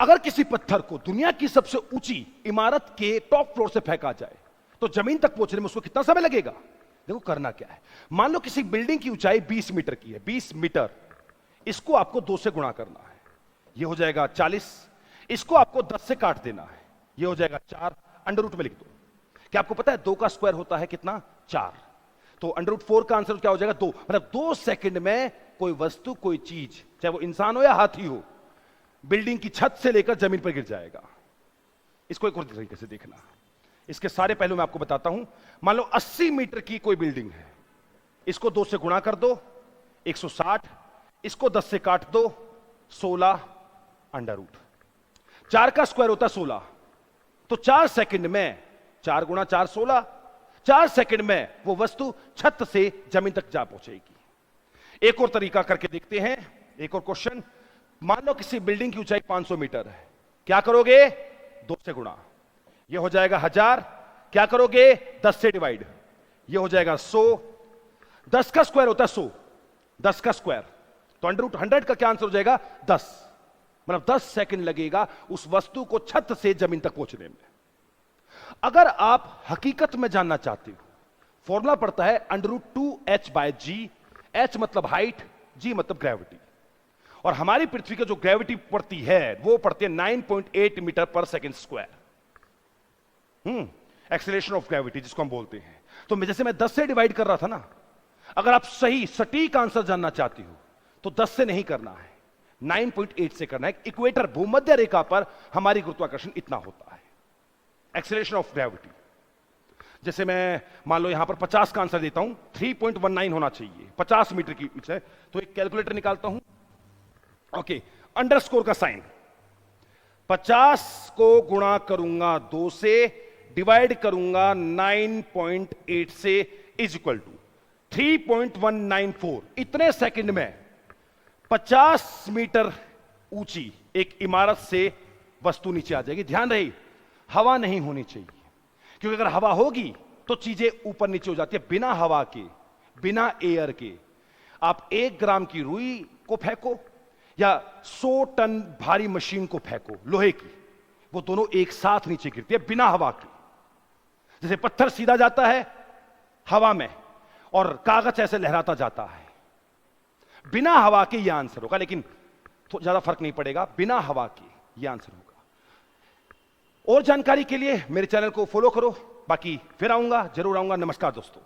अगर किसी पत्थर को दुनिया की सबसे ऊंची इमारत के टॉप फ्लोर से फेंका जाए तो जमीन तक पहुंचने में उसको कितना समय लगेगा? देखो करना क्या है। मान लो किसी बिल्डिंग की ऊंचाई 20 मीटर की है, 20 मीटर। इसको आपको 2 से गुणा करना है, यह हो जाएगा 40। इसको आपको 10 से काट देना है, यह हो जाएगा 4। अंडर रूट में लिख दो। क्या आपको पता है 2 का स्क्वायर होता है कितना? 4। तो अंडर रूट 4 का आंसर क्या हो जाएगा? 2। मतलब 2 सेकंड में कोई वस्तु, कोई चीज, चाहे वो इंसान हो या हाथी हो, बिल्डिंग की छत से लेकर जमीन पर गिर जाएगा। इसको एक और तरीके से देखना, इसके सारे पहलू मैं आपको बताता हूं। मान लो 80 मीटर की कोई बिल्डिंग है, इसको 2 से गुणा कर दो 160, इसको 10 से काट दो 16 अंडर रूट। 4 का स्क्वायर होता है 16, तो 4 सेकंड में 4 गुणा 4 16, 4 सेकंड में वो वस्तु छत से जमीन तक जा पहुंचेगी। एक और तरीका करके देखते हैं, एक और क्वेश्चन। मान लो किसी बिल्डिंग की ऊंचाई 500 मीटर है, क्या करोगे? 2 से गुणा, यह हो जाएगा 1000। क्या करोगे? 10 से डिवाइड, यह हो जाएगा 100। 10 का स्क्वायर होता है 100, 10 का स्क्वायर, तो अंडर रूट 100 का क्या आंसर हो जाएगा? 10। मतलब 10 सेकंड लगेगा उस वस्तु को छत से जमीन तक पहुंचने में। अगर आप हकीकत में जानना चाहते हो, फॉर्मूला पड़ता है अंडर रूट 2h/g। h मतलब हाइट, g मतलब ग्रेविटी। और हमारी पृथ्वी की जो ग्रेविटी पड़ती है वो पड़ती है 9.8 मीटर पर second square. Acceleration of gravity जिसको हम बोलते हैं। तो जैसे मैं 10 से डिवाइड कर रहा था ना, अगर आप सही सटीक आंसर जानना चाहती हो तो 10 से नहीं करना है, 9.8 से करना है। इक्वेटर, भूमध्य रेखा पर हमारी गुरुत्वाकर्षण इतना होता है, एक्सेलरेशन ऑफ ग्रेविटी। जैसे मैं मान लो यहां पर 50 का आंसर देता हूं, 3.19 होना चाहिए, 50 मीटर की है, तो एक कैलकुलेटर निकालता हूं। ओके, अंडरस्कोर का साइन, 50 को गुणा करूंगा 2 से, डिवाइड करूंगा 9.8 से, इज इक्वल टू 3.194। इतने सेकंड में 50 मीटर ऊंची एक इमारत से वस्तु नीचे आ जाएगी। ध्यान रहे, हवा नहीं होनी चाहिए, क्योंकि अगर हवा होगी तो चीजें ऊपर नीचे हो जाती है। बिना हवा के, बिना एयर के आप 1 ग्राम की रुई को फेंको या 100 टन भारी मशीन को फेंको लोहे की, वो दोनों एक साथ नीचे गिरती है बिना हवा के। जैसे पत्थर सीधा जाता है हवा में और कागज ऐसे लहराता जाता है, बिना हवा के यह आंसर होगा। लेकिन तो ज्यादा फर्क नहीं पड़ेगा, बिना हवा के यह आंसर होगा। और जानकारी के लिए मेरे चैनल को फॉलो करो। बाकी फिर आऊंगा, जरूर आऊंगा। नमस्कार दोस्तों।